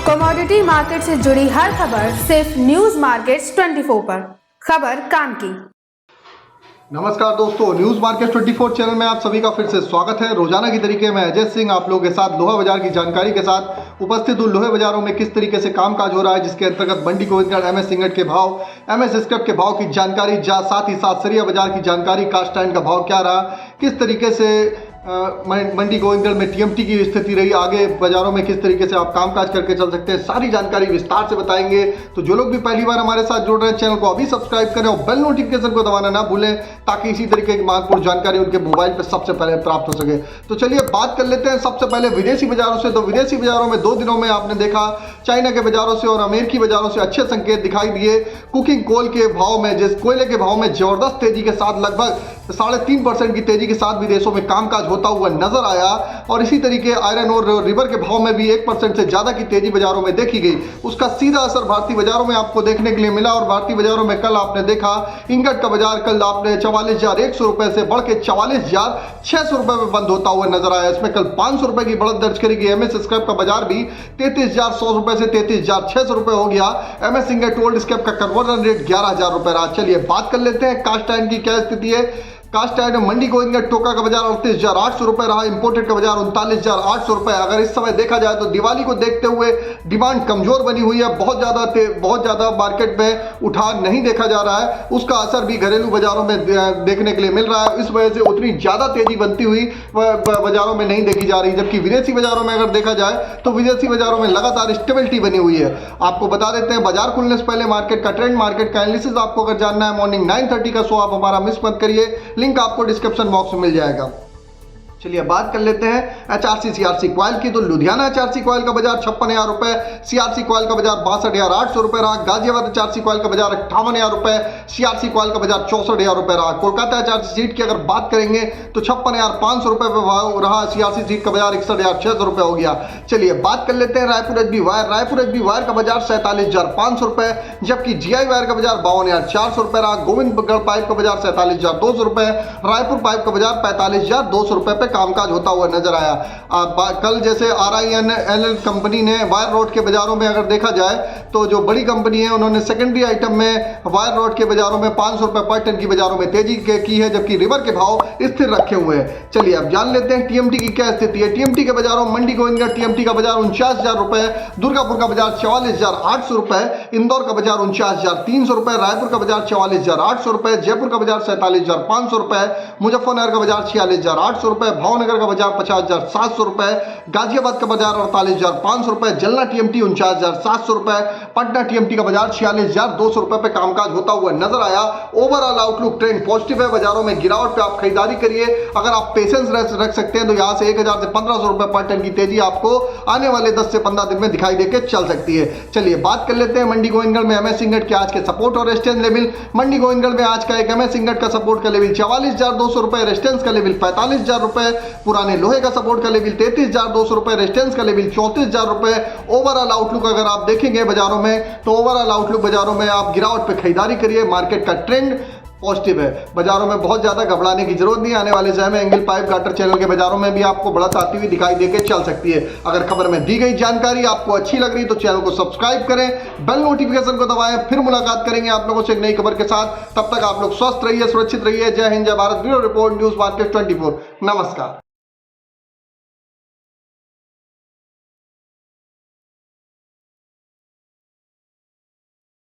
Commodity market से जुड़ी हर खबर सिर्फ न्यूज मार्केट्स 24 पर। खबर काम की। नमस्कार दोस्तों, न्यूज मार्केट 24 चैनल में आप सभी का फिर से स्वागत है। रोजाना की तरीके में अजय सिंह आप लोगों के साथ लोहा बाजार की जानकारी के साथ उपस्थित हूँ। लोहे बाजारों में किस तरीके से कामकाज हो रहा है, जिसके अंतर्गत मंडी गोविंदगढ़ एमएस सिंगट के भाव, एमएस स्क्रैप के भाव की जानकारी, साथ ही साथ सरिया बाजार की जानकारी, कास्ट आयरन का भाव क्या रहा, किस तरीके से मंडी गोविंदगढ़ में टीएमटी की स्थिति रही, आगे बाजारों में किस तरीके से आप कामकाज करके चल सकते हैं, सारी जानकारी विस्तार से बताएंगे। तो जो लोग भी पहली बार हमारे साथ जुड़ रहे हैं, चैनल को अभी सब्सक्राइब करें और बेल नोटिफिकेशन को दबाना ना भूलें, ताकि इसी तरीके की महत्वपूर्ण जानकारी उनके मोबाइल पर सबसे पहले प्राप्त हो सके। तो चलिए बात कर लेते हैं सबसे पहले विदेशी बाजारों से। तो विदेशी बाजारों में 2 दिनों में आपने देखा चाइना के बाजारों से और अमेरिकी बाजारों से अच्छे संकेत दिखाई दिए। कुकिंग कोल के भाव में, जिस कोयले के भाव में जबरदस्त तेजी के साथ लगभग 3.5% की तेजी के साथ विदेशों में कामकाज होता हुआ नजर आया। और इसी तरीके आयरन और रिवर के भाव में भी 1% से ज्यादा की तेजी बाजारों में देखी गई। उसका सीधा असर भारतीय बाजारों में आपको देखने के लिए मिला। और भारतीय बाजारों में कल आपने देखा इंगट का बाजार कल आपने 44,100 रुपए से बढ़ के 44,600 रुपए में बंद होता हुआ नजर आया। इसमें कल 500 रुपए की बढ़त दर्ज करेगी। एमएस स्क्रैप का बाजार भी 33,100 रुपए से 33,600 रुपए हो गया। एमएस इंगट ओल्ड स्क्रैप का कन्वर्जन रेट 11,000 रुपए रहा। चलिए बात कर लेते हैं कास्ट आयरन की क्या स्थिति है। कास्ट आयरन मंडी गोविंदगढ़ टोका का बाजार 38,800 रुपए रहा। इंपोर्टेड का बाजार 39,800 रुपए। अगर इस समय देखा जाए तो दिवाली को देखते हुए डिमांड कमजोर बनी हुई है। बहुत ज्यादा मार्केट में उठान नहीं देखा जा रहा है। उसका असर भी घरेलू बाजारों में देखने के लिए मिल रहा है। इस वजह से उतनी ज्यादा तेजी बनती हुई बाजारों में नहीं देखी जा रही। जबकि विदेशी बाजारों में अगर देखा जाए तो विदेशी बाजारों में लगातार स्टेबिलिटी बनी हुई है। आपको बता देते हैं बाजार खुलने से पहले मार्केट का ट्रेंड, मार्केट का एनालिसिस आपको अगर जानना है, मॉर्निंग 9:30 का शो आप हमारा मिस मत करिए। लिंक आपको डिस्क्रिप्शन बॉक्स में मिल जाएगा। चलिए बात कर लेते हैं एचआरसी सीआरसी कॉइल की। तो लुधियाना एचआरसी कॉइल का बाजार 56,000 रुपए, सीआरसी कॉइल का बाजार 62,800 रुपए रहा। गाजियाबाद एचआरसी कॉइल का बाजार 58,000 रुपए, सीआरसी कॉइल का बाजार 64,000 रुपए रहा। कोलकाता एचआरसी सीट की अगर बात करेंगे तो 56,500 रुपए पे भाव रहा। सीआरसी सीट का बाजार 61,600 रुपए हो गया। चलिए बात कर लेते हैं Raipur HB wire. Raipur HB wire का बाजार 47,500 रुपए, जबकि जीआई वायर का बाजार 52,400 रुपए रहा। गोविंदगढ़ पाइप का बाजार 47,200 रुपए, रायपुर पाइप का बाजार 45,200 रुपए कामकाज होता हुआ नजर आया। कल जैसे RINL कंपनी ने वायर रोड के बाजारों में अगर देखा जाए तो जो बड़ी कंपनी है उन्होंने सेकेंडरी आइटम में वायर रोड के बाजारों में 500 रुपए पर टन की बाजारों में तेजी की है, जबकि रिवर के भाव स्थिर रखे हुए हैं। चलिए अब जान लेते हैं टीएमटी की क्या स्थिति है। टीएमटी के बाजारों में मंडी गोविंदगढ़ टीएमटी का बाजार 49,000 रुपए, दुर्गापुर का बाजार 44,800 रुपए, इंदौर का बाजार 49,300 रुपए, रायपुर का बाजार 44,800 रुपए, जयपुर का बाजार 47,500 रुपए, मुजफ्फरनगर का बाजार 46,800 रुपए, भावनगर का बाजार 50,700 रुपए, गाजियाबाद का बाजार 48,500 रुपए, जलना टीएमटी 49,700 रुपए, पटना टीएमटी का बाजार 46,200 रुपए पे कामकाज होता हुआ नजर आया। ओवरऑल आउटलुक ट्रेंड पॉजिटिव है। बाजारों में गिरावट पे आप खरीदारी करिए। अगर आप पेशेंस रख सकते हैं तो यहां से 1,000 से 1,500 रुपए पर टन की तेजी आपको आने वाले 10 से 15 दिन में दिखाई देकर चल सकती है। चलिए बात कर लेते हैं मंडी गोविंदगढ़ में एमएस इंगट के आज के सपोर्ट और रेजिस्टेंस लेवल। मंडी गोविंदगढ़ में आज का एक एमएस इंगट का सपोर्ट का लेवल 44,200 रुपए, रेजिस्टेंस का लेवल 45,000 रुपए, पुराने लोहे का सपोर्ट का लेवल 33,200 रुपए, रेजिस्टेंस का लेवल 34,000 रुपए। ओवरऑल आउटलुक अगर आप देखेंगे बाजारों में तो ओवरऑल आउटलुक बाजारों में आप गिरावट पे खरीदारी करिए। मार्केट का ट्रेंड पॉजिटिव है। बाजारों में बहुत ज्यादा घबराने की जरूरत नहीं। आने वाले समय में एंगल पाइप गाटर चैनल के बाजारों में भी आपको बढ़त आती हुई दिखाई देकर चल सकती है। अगर खबर में दी गई जानकारी आपको अच्छी लग रही तो चैनल को सब्सक्राइब करें, बेल नोटिफिकेशन को दबाएं। फिर मुलाकात करेंगे आप लोगों से एक नई खबर के साथ। तब तक आप लोग स्वस्थ रहिए, सुरक्षित रहिए। जय हिंद, जय Bharat. Bureau report, news market 24। नमस्कार।